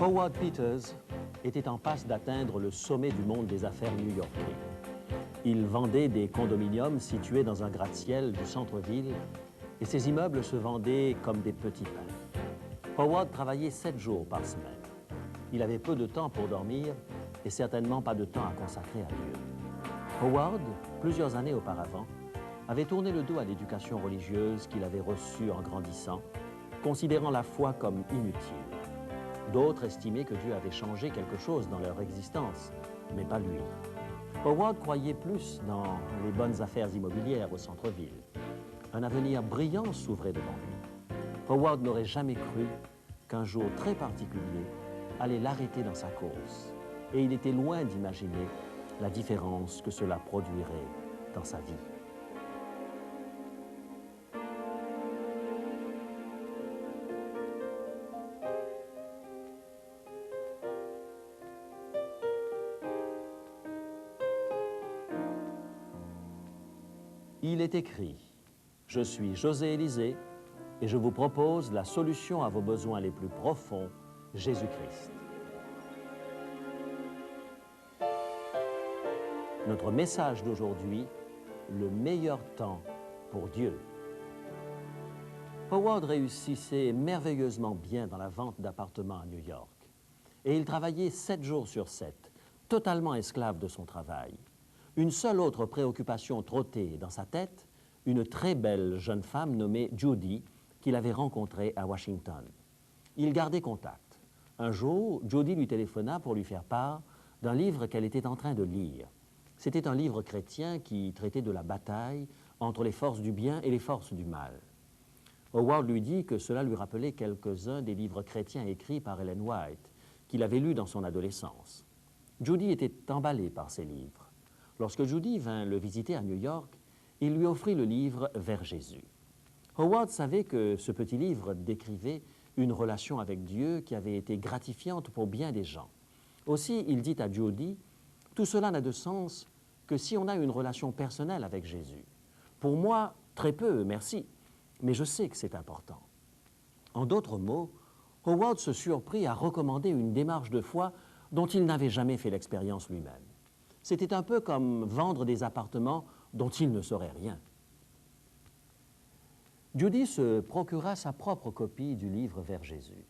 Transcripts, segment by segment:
Howard Peters était en passe d'atteindre le sommet du monde des affaires new-yorkais. Il vendait des condominiums situés dans un gratte-ciel du centre-ville et ces immeubles se vendaient comme des petits pains. Howard travaillait 7 jours par semaine. Il avait peu de temps pour dormir et certainement pas de temps à consacrer à Dieu. Howard, plusieurs années auparavant, avait tourné le dos à l'éducation religieuse qu'il avait reçue en grandissant, considérant la foi comme inutile. D'autres estimaient que Dieu avait changé quelque chose dans leur existence, mais pas lui. Howard croyait plus dans les bonnes affaires immobilières au centre-ville. Un avenir brillant s'ouvrait devant lui. Howard n'aurait jamais cru qu'un jour très particulier allait l'arrêter dans sa course. Et il était loin d'imaginer la différence que cela produirait dans sa vie. Il est écrit « Je suis José Élysée et je vous propose la solution à vos besoins les plus profonds, Jésus-Christ. » Notre message d'aujourd'hui, le meilleur temps pour Dieu. Howard réussissait merveilleusement bien dans la vente d'appartements à New York. Et il travaillait 7 jours sur 7, totalement esclave de son travail. Une seule autre préoccupation trottait dans sa tête, une très belle jeune femme nommée Judy, qu'il avait rencontrée à Washington. Il gardait contact. Un jour, Judy lui téléphona pour lui faire part d'un livre qu'elle était en train de lire. C'était un livre chrétien qui traitait de la bataille entre les forces du bien et les forces du mal. Howard lui dit que cela lui rappelait quelques-uns des livres chrétiens écrits par Ellen White, qu'il avait lus dans son adolescence. Judy était emballée par ces livres. Lorsque Judy vint le visiter à New York, il lui offrit le livre « Vers Jésus ». Howard savait que ce petit livre décrivait une relation avec Dieu qui avait été gratifiante pour bien des gens. Aussi, il dit à Judy, « Tout cela n'a de sens que si on a une relation personnelle avec Jésus. Pour moi, très peu, merci, mais je sais que c'est important. » En d'autres mots, Howard se surprit à recommander une démarche de foi dont il n'avait jamais fait l'expérience lui-même. C'était un peu comme vendre des appartements dont il ne saurait rien. Judy se procura sa propre copie du livre Vers Jésus,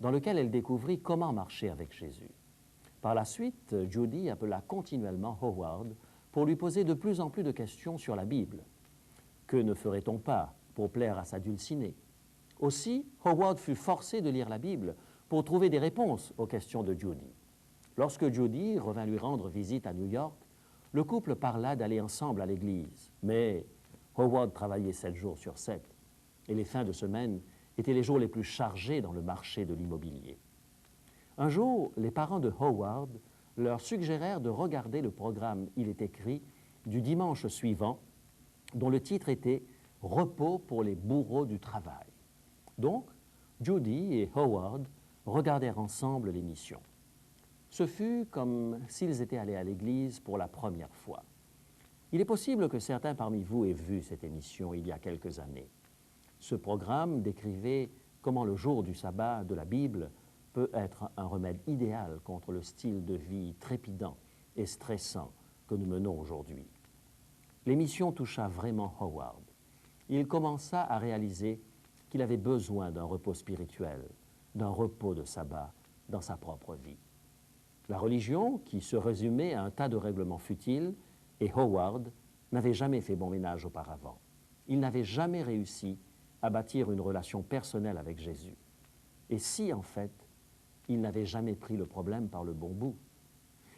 dans lequel elle découvrit comment marcher avec Jésus. Par la suite, Judy appela continuellement Howard pour lui poser de plus en plus de questions sur la Bible. Que ne ferait-on pas pour plaire à sa dulcinée? Aussi, Howard fut forcé de lire la Bible pour trouver des réponses aux questions de Judy. Lorsque Judy revint lui rendre visite à New York, le couple parla d'aller ensemble à l'église. Mais Howard travaillait 7 jours sur 7 et les fins de semaine étaient les jours les plus chargés dans le marché de l'immobilier. Un jour, les parents de Howard leur suggérèrent de regarder le programme « Il est écrit » du dimanche suivant, dont le titre était « Repos pour les bourreaux du travail ». Donc, Judy et Howard regardèrent ensemble l'émission. Ce fut comme s'ils étaient allés à l'église pour la première fois. Il est possible que certains parmi vous aient vu cette émission il y a quelques années. Ce programme décrivait comment le jour du sabbat de la Bible peut être un remède idéal contre le style de vie trépidant et stressant que nous menons aujourd'hui. L'émission toucha vraiment Howard. Il commença à réaliser qu'il avait besoin d'un repos spirituel, d'un repos de sabbat dans sa propre vie. La religion, qui se résumait à un tas de règlements futiles, et Howard n'avait jamais fait bon ménage auparavant. Il n'avait jamais réussi à bâtir une relation personnelle avec Jésus. Et si, en fait, il n'avait jamais pris le problème par le bon bout?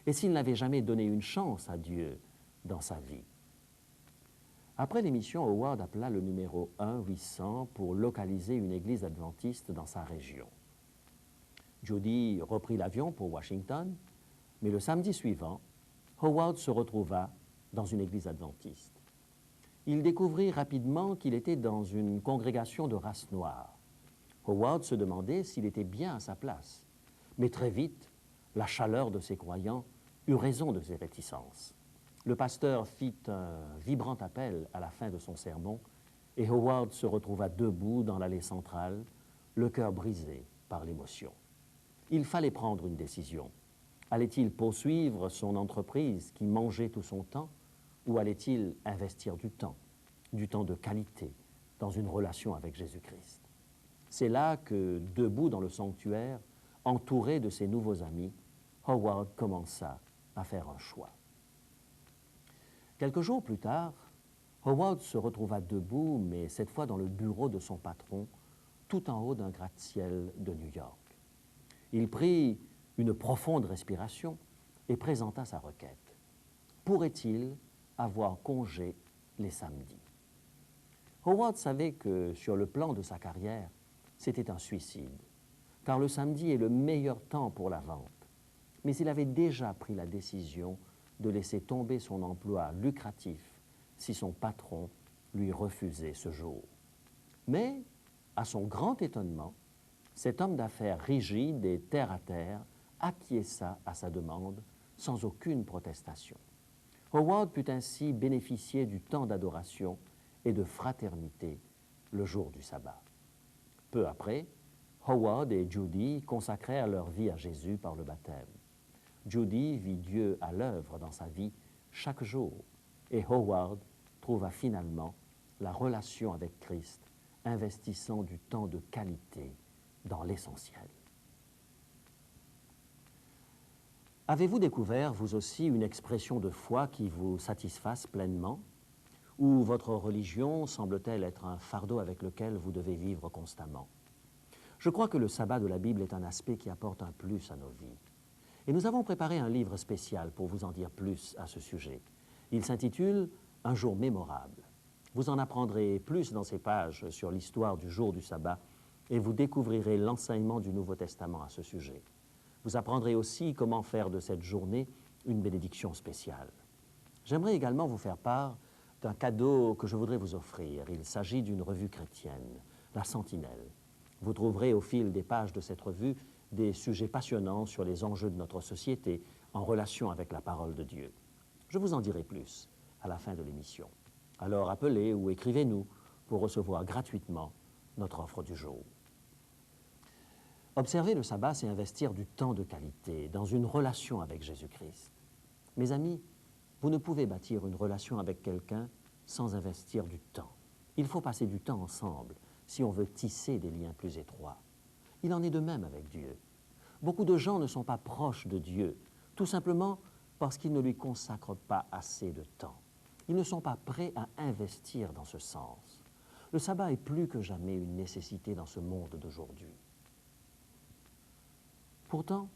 Et s'il n'avait jamais donné une chance à Dieu dans sa vie? Après l'émission, Howard appela le numéro 1-800 pour localiser une église adventiste dans sa région. Judy reprit l'avion pour Washington, mais le samedi suivant, Howard se retrouva dans une église adventiste. Il découvrit rapidement qu'il était dans une congrégation de race noire. Howard se demandait s'il était bien à sa place. Mais très vite, la chaleur de ses croyants eut raison de ses réticences. Le pasteur fit un vibrant appel à la fin de son sermon et Howard se retrouva debout dans l'allée centrale, le cœur brisé par l'émotion. Il fallait prendre une décision. Allait-il poursuivre son entreprise qui mangeait tout son temps, ou allait-il investir du temps de qualité, dans une relation avec Jésus-Christ? C'est là que, debout dans le sanctuaire, entouré de ses nouveaux amis, Howard commença à faire un choix. Quelques jours plus tard, Howard se retrouva debout, mais cette fois dans le bureau de son patron, tout en haut d'un gratte-ciel de New York. Il prit une profonde respiration et présenta sa requête. Pourrait-il avoir congé les samedis? Howard savait que, sur le plan de sa carrière, c'était un suicide, car le samedi est le meilleur temps pour la vente. Mais il avait déjà pris la décision de laisser tomber son emploi lucratif si son patron lui refusait ce jour. Mais, à son grand étonnement, cet homme d'affaires rigide et terre-à-terre acquiesça à sa demande sans aucune protestation. Howard put ainsi bénéficier du temps d'adoration et de fraternité le jour du sabbat. Peu après, Howard et Judy consacrèrent leur vie à Jésus par le baptême. Judy vit Dieu à l'œuvre dans sa vie chaque jour et Howard trouva finalement la relation avec Christ, investissant du temps de qualité dans l'essentiel. Avez-vous découvert, vous aussi, une expression de foi qui vous satisfasse pleinement? Ou votre religion semble-t-elle être un fardeau avec lequel vous devez vivre constamment? Je crois que le sabbat de la Bible est un aspect qui apporte un plus à nos vies. Et nous avons préparé un livre spécial pour vous en dire plus à ce sujet. Il s'intitule « Un jour mémorable ». Vous en apprendrez plus dans ces pages sur l'histoire du jour du sabbat et vous découvrirez l'enseignement du Nouveau Testament à ce sujet. Vous apprendrez aussi comment faire de cette journée une bénédiction spéciale. J'aimerais également vous faire part d'un cadeau que je voudrais vous offrir. Il s'agit d'une revue chrétienne, La Sentinelle. Vous trouverez au fil des pages de cette revue des sujets passionnants sur les enjeux de notre société en relation avec la parole de Dieu. Je vous en dirai plus à la fin de l'émission. Alors appelez ou écrivez-nous pour recevoir gratuitement notre offre du jour. Observer le sabbat, c'est investir du temps de qualité dans une relation avec Jésus-Christ. Mes amis, vous ne pouvez bâtir une relation avec quelqu'un sans investir du temps. Il faut passer du temps ensemble si on veut tisser des liens plus étroits. Il en est de même avec Dieu. Beaucoup de gens ne sont pas proches de Dieu, tout simplement parce qu'ils ne lui consacrent pas assez de temps. Ils ne sont pas prêts à investir dans ce sens. Le sabbat est plus que jamais une nécessité dans ce monde d'aujourd'hui. Pourtant,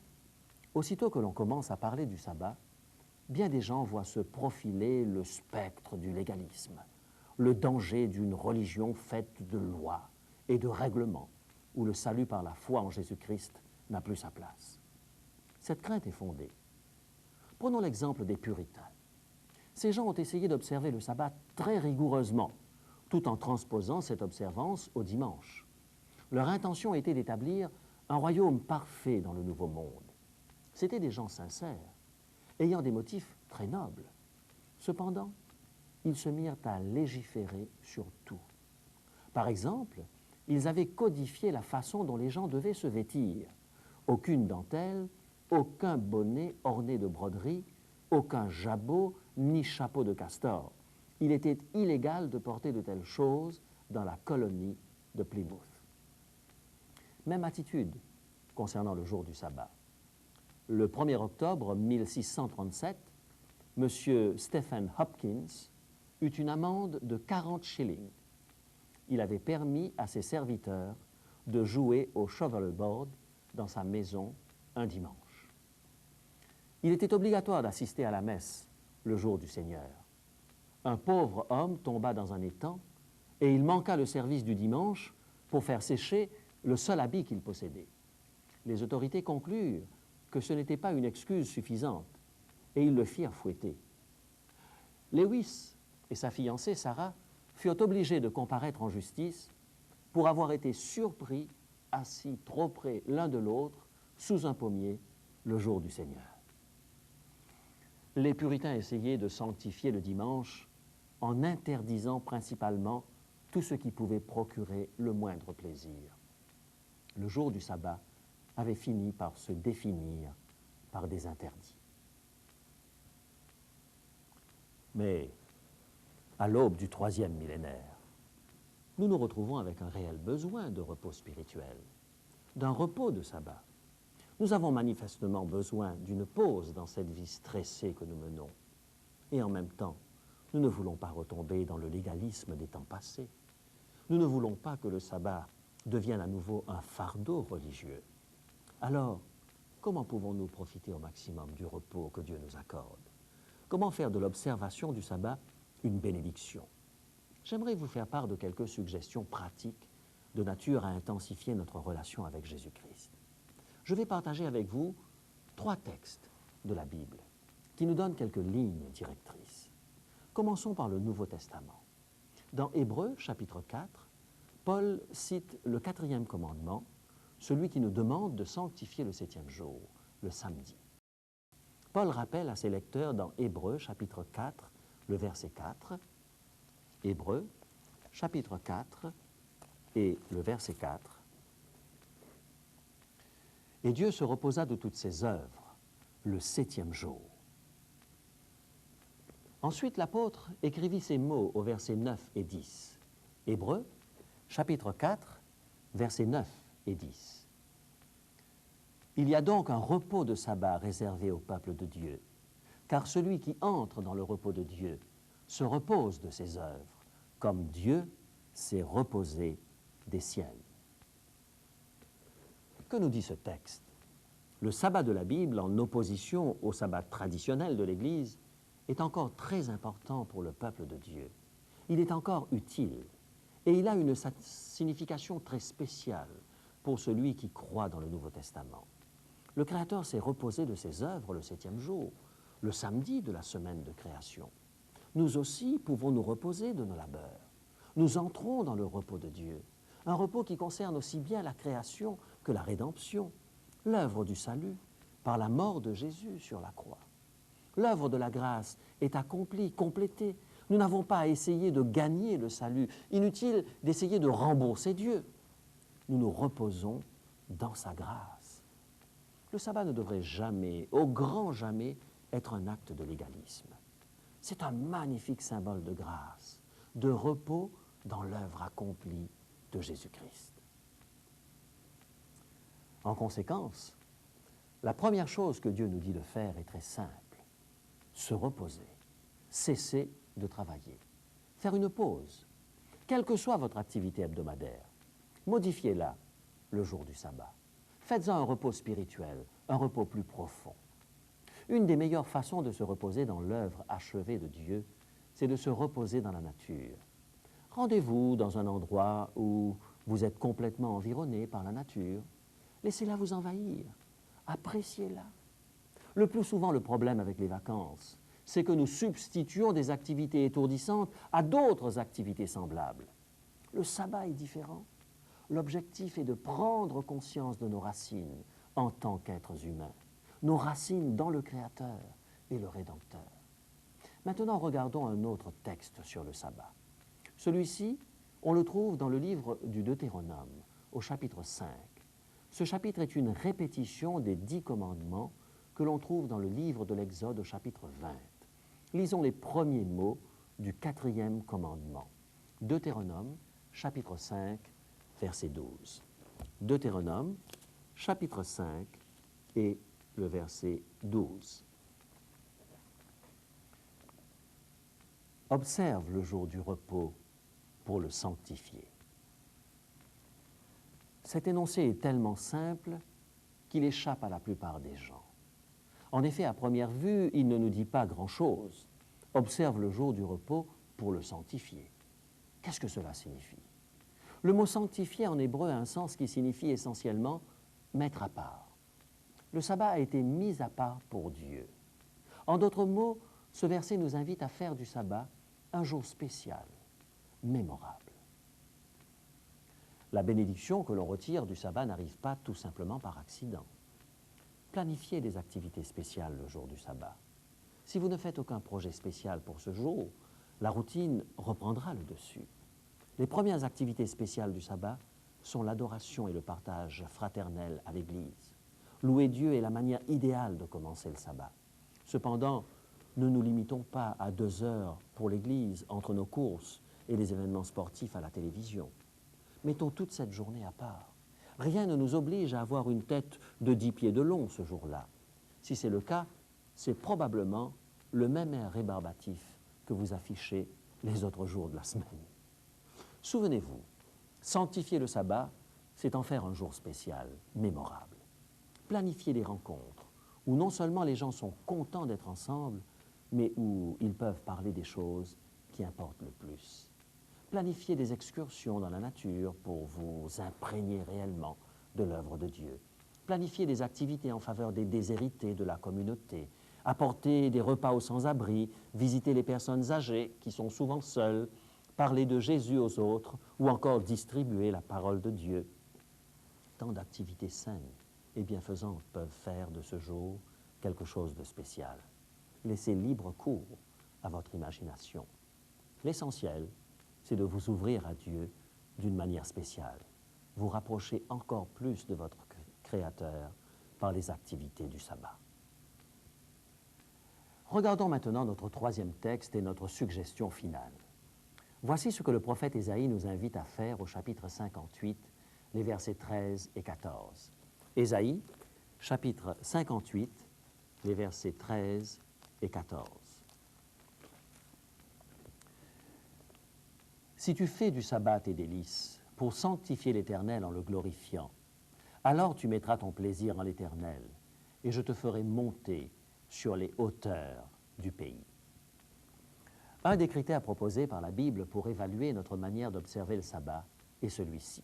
aussitôt que l'on commence à parler du sabbat, bien des gens voient se profiler le spectre du légalisme, le danger d'une religion faite de lois et de règlements, où le salut par la foi en Jésus-Christ n'a plus sa place. Cette crainte est fondée. Prenons l'exemple des puritains. Ces gens ont essayé d'observer le sabbat très rigoureusement, tout en transposant cette observance au dimanche. Leur intention était d'établir un royaume parfait dans le Nouveau Monde. C'étaient des gens sincères, ayant des motifs très nobles. Cependant, ils se mirent à légiférer sur tout. Par exemple, ils avaient codifié la façon dont les gens devaient se vêtir. Aucune dentelle, aucun bonnet orné de broderie, aucun jabot ni chapeau de castor. Il était illégal de porter de telles choses dans la colonie de Plymouth. Même attitude concernant le jour du sabbat. Le 1er octobre 1637, M. Stephen Hopkins eut une amende de 40 shillings. Il avait permis à ses serviteurs de jouer au shovelboard dans sa maison un dimanche. Il était obligatoire d'assister à la messe le jour du Seigneur. Un pauvre homme tomba dans un étang et il manqua le service du dimanche pour faire sécher le seul habit qu'il possédait. Les autorités conclurent que ce n'était pas une excuse suffisante et ils le firent fouetter. Lewis et sa fiancée Sarah furent obligés de comparaître en justice pour avoir été surpris assis trop près l'un de l'autre sous un pommier le jour du Seigneur. Les puritains essayaient de sanctifier le dimanche en interdisant principalement tout ce qui pouvait procurer le moindre plaisir. Le jour du sabbat avait fini par se définir par des interdits. Mais à l'aube du 3e millénaire, nous nous retrouvons avec un réel besoin de repos spirituel, d'un repos de sabbat. Nous avons manifestement besoin d'une pause dans cette vie stressée que nous menons. Et en même temps, nous ne voulons pas retomber dans le légalisme des temps passés. Nous ne voulons pas que le sabbat devienne à nouveau un fardeau religieux. Alors, comment pouvons-nous profiter au maximum du repos que Dieu nous accorde? Comment faire de l'observation du sabbat une bénédiction? J'aimerais vous faire part de quelques suggestions pratiques de nature à intensifier notre relation avec Jésus-Christ. Je vais partager avec vous 3 textes de la Bible qui nous donnent quelques lignes directrices. Commençons par le Nouveau Testament. Dans Hébreux, chapitre 4, Paul cite le 4e commandement, celui qui nous demande de sanctifier le 7e jour, le samedi. Paul rappelle à ses lecteurs dans Hébreux, chapitre 4, le verset 4, Hébreux, chapitre 4 et le verset 4, « Et Dieu se reposa de toutes ses œuvres le 7e jour. » Ensuite, l'apôtre écrivit ces mots au verset 9 et 10. Hébreux, chapitre 4, versets 9 et 10. « Il y a donc un repos de sabbat réservé au peuple de Dieu, car celui qui entre dans le repos de Dieu se repose de ses œuvres, comme Dieu s'est reposé des siennes. » Que nous dit ce texte? Le sabbat de la Bible, en opposition au sabbat traditionnel de l'Église, est encore très important pour le peuple de Dieu. Il est encore utile et il a une signification très spéciale pour celui qui croit dans le Nouveau Testament. Le Créateur s'est reposé de ses œuvres le 7e jour, le samedi de la semaine de création. Nous aussi pouvons nous reposer de nos labeurs. Nous entrons dans le repos de Dieu, un repos qui concerne aussi bien la création que la rédemption, l'œuvre du salut par la mort de Jésus sur la croix. L'œuvre de la grâce est accomplie, complétée. Nous n'avons pas à essayer de gagner le salut. Inutile d'essayer de rembourser Dieu. Nous nous reposons dans sa grâce. Le sabbat ne devrait jamais, au grand jamais, être un acte de légalisme. C'est un magnifique symbole de grâce, de repos dans l'œuvre accomplie de Jésus-Christ. En conséquence, la première chose que Dieu nous dit de faire est très simple. Se reposer, cesser de travailler, faire une pause, quelle que soit votre activité hebdomadaire, modifiez-la le jour du sabbat. Faites-en un repos spirituel, un repos plus profond. Une des meilleures façons de se reposer dans l'œuvre achevée de Dieu, c'est de se reposer dans la nature. Rendez-vous dans un endroit où vous êtes complètement environné par la nature. Laissez-la vous envahir, appréciez-la. Le plus souvent, le problème avec les vacances, c'est que nous substituons des activités étourdissantes à d'autres activités semblables. Le sabbat est différent. L'objectif est de prendre conscience de nos racines en tant qu'êtres humains, nos racines dans le Créateur et le Rédempteur. Maintenant, regardons un autre texte sur le sabbat. Celui-ci, on le trouve dans le livre du Deutéronome, au chapitre 5. Ce chapitre est une répétition des 10 commandements que l'on trouve dans le livre de l'Exode au chapitre 20. Lisons les premiers mots du 4e commandement. Deutéronome, chapitre 5, verset 12. Deutéronome, chapitre 5 et le verset 12. Observe le jour du repos pour le sanctifier. Cet énoncé est tellement simple qu'il échappe à la plupart des gens. En effet, à première vue, il ne nous dit pas grand-chose. Observe le jour du repos pour le sanctifier. Qu'est-ce que cela signifie? Le mot sanctifier en hébreu a un sens qui signifie essentiellement mettre à part. Le sabbat a été mis à part pour Dieu. En d'autres mots, ce verset nous invite à faire du sabbat un jour spécial, mémorable. La bénédiction que l'on retire du sabbat n'arrive pas tout simplement par accident. Planifiez des activités spéciales le jour du sabbat. Si vous ne faites aucun projet spécial pour ce jour, la routine reprendra le dessus. Les premières activités spéciales du sabbat sont l'adoration et le partage fraternel à l'Église. Louer Dieu est la manière idéale de commencer le sabbat. Cependant, ne nous limitons pas à 2 heures pour l'Église entre nos courses et les événements sportifs à la télévision. Mettons toute cette journée à part. Rien ne nous oblige à avoir une tête de 10 pieds de long ce jour-là. Si c'est le cas, c'est probablement le même air rébarbatif que vous affichez les autres jours de la semaine. Souvenez-vous, sanctifier le sabbat, c'est en faire un jour spécial, mémorable. Planifier des rencontres où non seulement les gens sont contents d'être ensemble, mais où ils peuvent parler des choses qui importent le plus. Planifiez des excursions dans la nature pour vous imprégner réellement de l'œuvre de Dieu. Planifiez des activités en faveur des déshérités de la communauté. Apportez des repas aux sans-abri, visitez les personnes âgées qui sont souvent seules, parler de Jésus aux autres ou encore distribuer la parole de Dieu. Tant d'activités saines et bienfaisantes peuvent faire de ce jour quelque chose de spécial. Laissez libre cours à votre imagination. L'essentiel, c'est de vous ouvrir à Dieu d'une manière spéciale, vous rapprocher encore plus de votre Créateur par les activités du sabbat. Regardons maintenant notre 3e texte et notre suggestion finale. Voici ce que le prophète Ésaïe nous invite à faire au chapitre 58, les versets 13 et 14. Ésaïe, chapitre 58, les versets 13 et 14. Si tu fais du sabbat tes délices pour sanctifier l'Éternel en le glorifiant, alors tu mettras ton plaisir en l'Éternel, et je te ferai monter sur les hauteurs du pays. Un des critères proposés par la Bible pour évaluer notre manière d'observer le sabbat est celui-ci.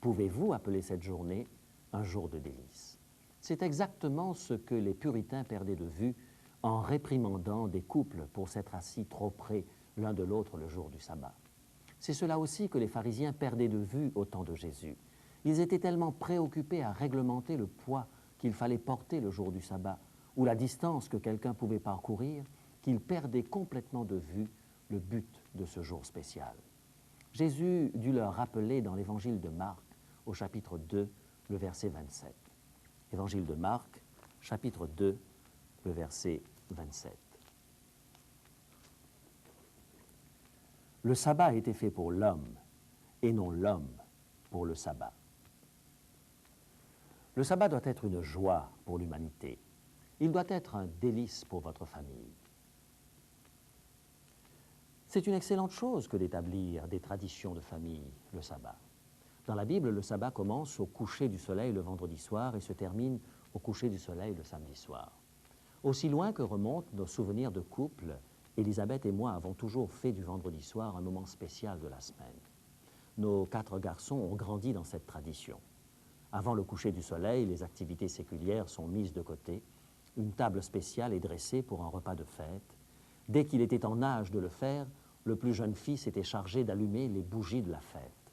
Pouvez-vous appeler cette journée un jour de délices? C'est exactement ce que les puritains perdaient de vue en réprimandant des couples pour s'être assis trop près l'un de l'autre le jour du sabbat. C'est cela aussi que les pharisiens perdaient de vue au temps de Jésus. Ils étaient tellement préoccupés à réglementer le poids qu'il fallait porter le jour du sabbat ou la distance que quelqu'un pouvait parcourir qu'ils perdaient complètement de vue le but de ce jour spécial. Jésus dut leur rappeler dans l'évangile de Marc, au chapitre 2, le verset 27. Évangile de Marc, chapitre 2, le verset 27. Le sabbat a été fait pour l'homme et non l'homme pour le sabbat. Le sabbat doit être une joie pour l'humanité. Il doit être un délice pour votre famille. C'est une excellente chose que d'établir des traditions de famille, le sabbat. Dans la Bible, le sabbat commence au coucher du soleil le vendredi soir et se termine au coucher du soleil le samedi soir. Aussi loin que remontent nos souvenirs de couple, Élisabeth et moi avons toujours fait du vendredi soir un moment spécial de la semaine. Nos 4 garçons ont grandi dans cette tradition. Avant le coucher du soleil, les activités séculières sont mises de côté. Une table spéciale est dressée pour un repas de fête. Dès qu'il était en âge de le faire, le plus jeune fils était chargé d'allumer les bougies de la fête.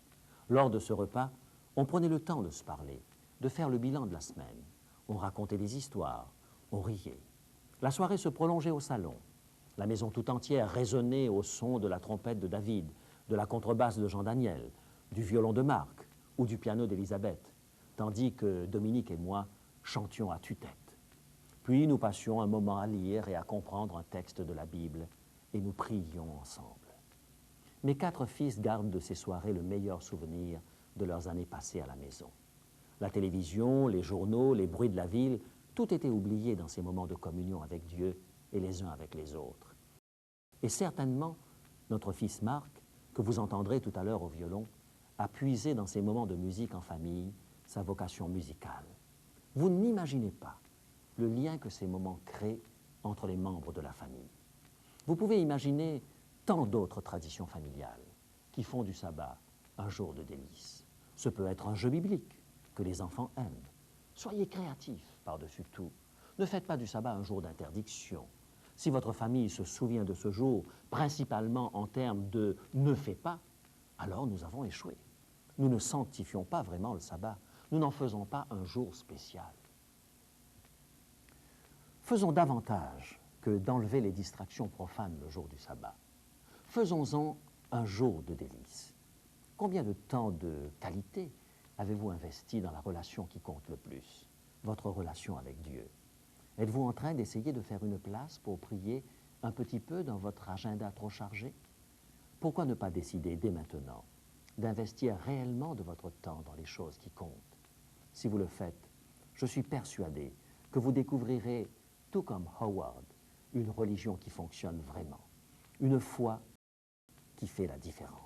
Lors de ce repas, on prenait le temps de se parler, de faire le bilan de la semaine. On racontait des histoires, on riait. La soirée se prolongeait au salon. La maison tout entière résonnait au son de la trompette de David, de la contrebasse de Jean Daniel, du violon de Marc ou du piano d'Élisabeth, tandis que Dominique et moi chantions à tue-tête. Puis nous passions un moment à lire et à comprendre un texte de la Bible, et nous prions ensemble. Mes 4 fils gardent de ces soirées le meilleur souvenir de leurs années passées à la maison. La télévision, les journaux, les bruits de la ville, tout était oublié dans ces moments de communion avec Dieu et les uns avec les autres. Et certainement, notre fils Marc, que vous entendrez tout à l'heure au violon, a puisé dans ces moments de musique en famille sa vocation musicale. Vous n'imaginez pas le lien que ces moments créent entre les membres de la famille. Vous pouvez imaginer tant d'autres traditions familiales qui font du sabbat un jour de délice. Ce peut être un jeu biblique que les enfants aiment. Soyez créatifs par-dessus tout. Ne faites pas du sabbat un jour d'interdiction. Si votre famille se souvient de ce jour, principalement en termes de « ne fais pas », alors nous avons échoué. Nous ne sanctifions pas vraiment le sabbat. Nous n'en faisons pas un jour spécial. Faisons davantage que d'enlever les distractions profanes le jour du sabbat. Faisons-en un jour de délice. Combien de temps de qualité avez-vous investi dans la relation qui compte le plus, votre relation avec Dieu? Êtes-vous en train d'essayer de faire une place pour prier un petit peu dans votre agenda trop chargé? Pourquoi ne pas décider dès maintenant d'investir réellement de votre temps dans les choses qui comptent? Si vous le faites, je suis persuadé que vous découvrirez, tout comme Howard, une religion qui fonctionne vraiment, une foi qui fait la différence.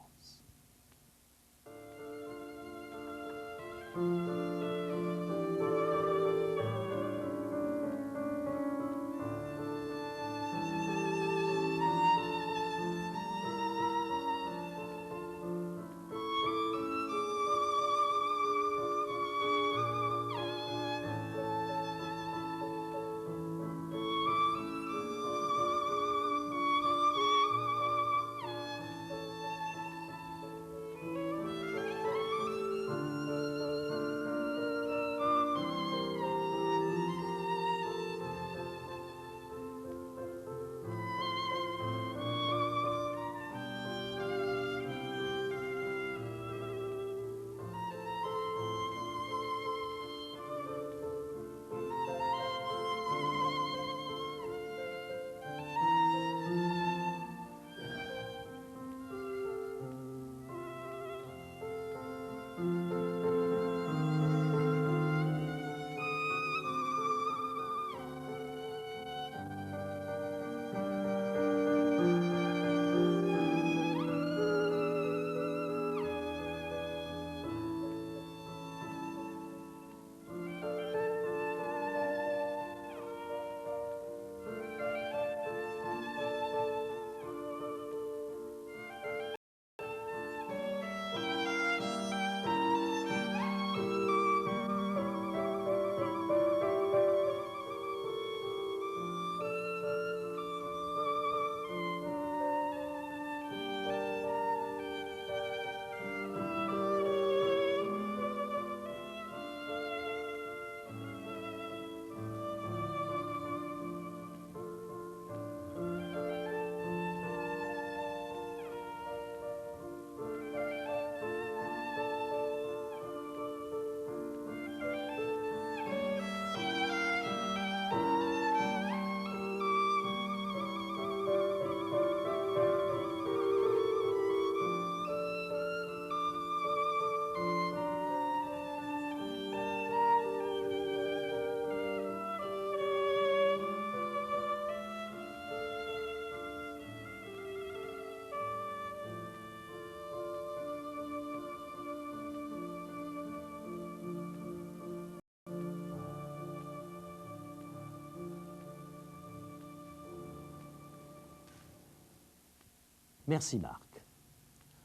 Merci Marc.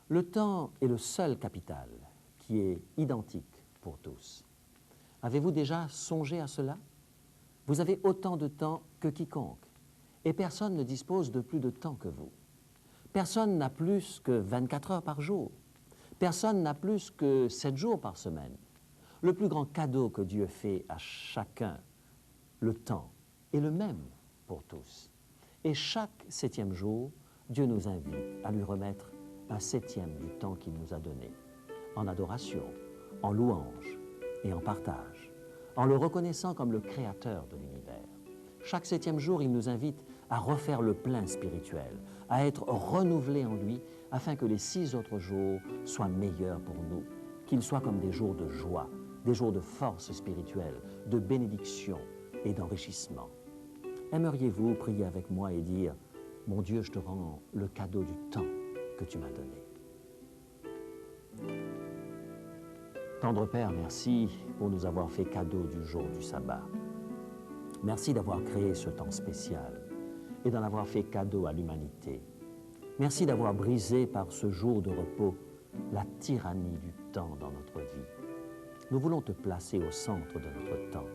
Le temps est le seul capital qui est identique pour tous. Avez-vous déjà songé à cela? Vous avez autant de temps que quiconque, et personne ne dispose de plus de temps que vous. Personne n'a plus que 24 heures par jour. Personne n'a plus que 7 jours par semaine. Le plus grand cadeau que Dieu fait à chacun, le temps, est le même pour tous. Et chaque 7e jour, Dieu nous invite à lui remettre un 7e du temps qu'il nous a donné, en adoration, en louange et en partage, en le reconnaissant comme le créateur de l'univers. Chaque 7e jour, il nous invite à refaire le plein spirituel, à être renouvelés en lui, afin que les 6 autres jours soient meilleurs pour nous, qu'ils soient comme des jours de joie, des jours de force spirituelle, de bénédiction et d'enrichissement. Aimeriez-vous prier avec moi et dire « Mon Dieu, je te rends le cadeau du temps que tu m'as donné. » Tendre Père, merci pour nous avoir fait cadeau du jour du sabbat. Merci d'avoir créé ce temps spécial et d'en avoir fait cadeau à l'humanité. Merci d'avoir brisé par ce jour de repos la tyrannie du temps dans notre vie. Nous voulons te placer au centre de notre temps.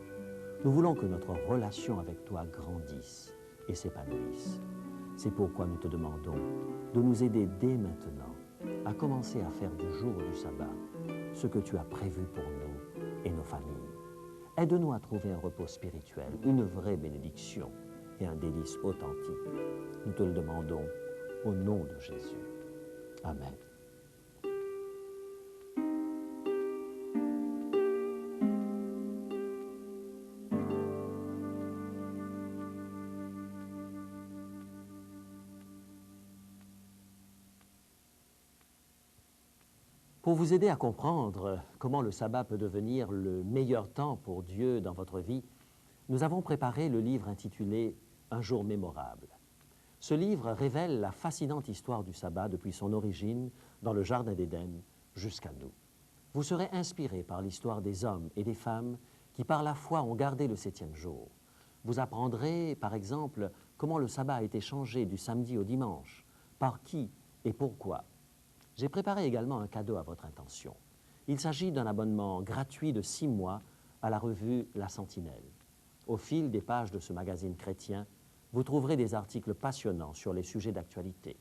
Nous voulons que notre relation avec toi grandisse et s'épanouisse. C'est pourquoi nous te demandons de nous aider dès maintenant à commencer à faire du jour du sabbat ce que tu as prévu pour nous et nos familles. Aide-nous à trouver un repos spirituel, une vraie bénédiction et un délice authentique. Nous te le demandons au nom de Jésus. Amen. Pour vous aider à comprendre comment le sabbat peut devenir le meilleur temps pour Dieu dans votre vie, nous avons préparé le livre intitulé « Un jour mémorable ». Ce livre révèle la fascinante histoire du sabbat depuis son origine dans le Jardin d'Éden jusqu'à nous. Vous serez inspiré par l'histoire des hommes et des femmes qui par la foi ont gardé le 7e jour. Vous apprendrez, par exemple, comment le sabbat a été changé du samedi au dimanche, par qui et pourquoi. J'ai préparé également un cadeau à votre intention. Il s'agit d'un abonnement gratuit de 6 mois à la revue La Sentinelle. Au fil des pages de ce magazine chrétien, vous trouverez des articles passionnants sur les sujets d'actualité.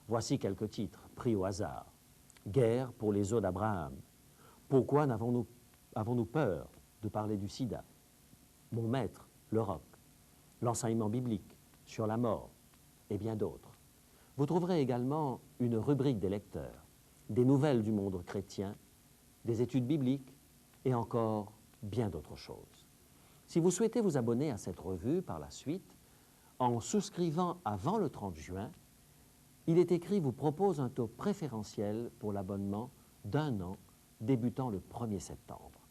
Voici quelques titres pris au hasard. Guerre pour les eaux d'Abraham. Pourquoi avons-nous peur de parler du sida? Mon maître, le roc. L'enseignement biblique sur la mort et bien d'autres. Vous trouverez également une rubrique des lecteurs, des nouvelles du monde chrétien, des études bibliques et encore bien d'autres choses. Si vous souhaitez vous abonner à cette revue par la suite, en souscrivant avant le 30 juin, il est écrit vous propose un taux préférentiel pour l'abonnement d'1 an débutant le 1er septembre.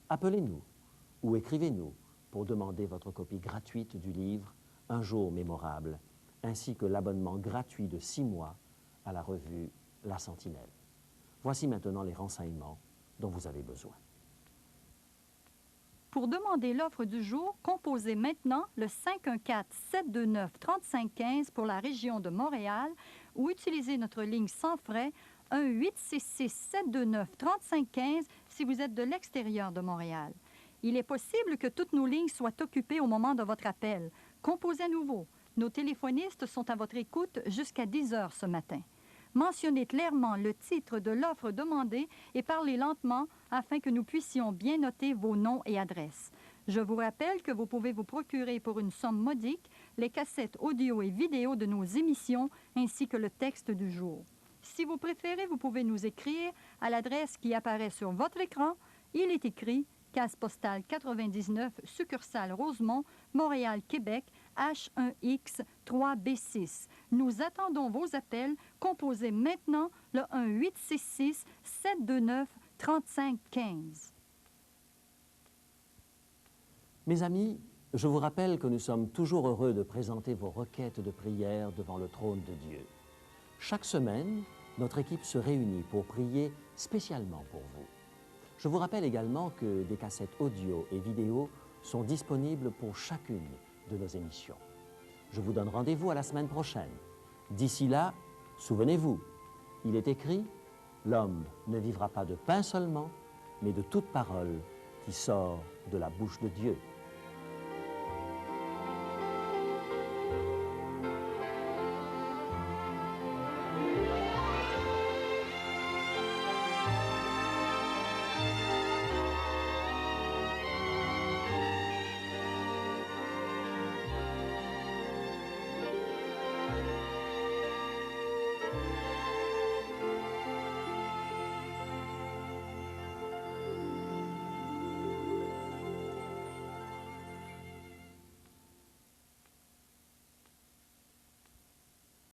Appelez-nous ou écrivez-nous pour demander votre copie gratuite du livre Un jour mémorable, ainsi que l'abonnement gratuit de 6 mois à la revue La Sentinelle. Voici maintenant les renseignements dont vous avez besoin. Pour demander l'offre du jour, composez maintenant le 514-729-3515 pour la région de Montréal ou utilisez notre ligne sans frais 1-866-729-3515 si vous êtes de l'extérieur de Montréal. Il est possible que toutes nos lignes soient occupées au moment de votre appel. Composez à nouveau. Nos téléphonistes sont à votre écoute jusqu'à 10 heures ce matin. Mentionnez clairement le titre de l'offre demandée et parlez lentement afin que nous puissions bien noter vos noms et adresses. Je vous rappelle que vous pouvez vous procurer pour une somme modique les cassettes audio et vidéo de nos émissions ainsi que le texte du jour. Si vous préférez, vous pouvez nous écrire à l'adresse qui apparaît sur votre écran. Il est écrit Case postale 99, succursale Rosemont, Montréal, Québec, H1X 3B6. Nous attendons vos appels. Composez maintenant le 1-866-729-3515. Mes amis, je vous rappelle que nous sommes toujours heureux de présenter vos requêtes de prière devant le trône de Dieu. Chaque semaine, notre équipe se réunit pour prier spécialement pour vous. Je vous rappelle également que des cassettes audio et vidéo sont disponibles pour chacune de nos émissions. Je vous donne rendez-vous à la semaine prochaine. D'ici là, souvenez-vous, il est écrit « L'homme ne vivra pas de pain seulement, mais de toute parole qui sort de la bouche de Dieu ».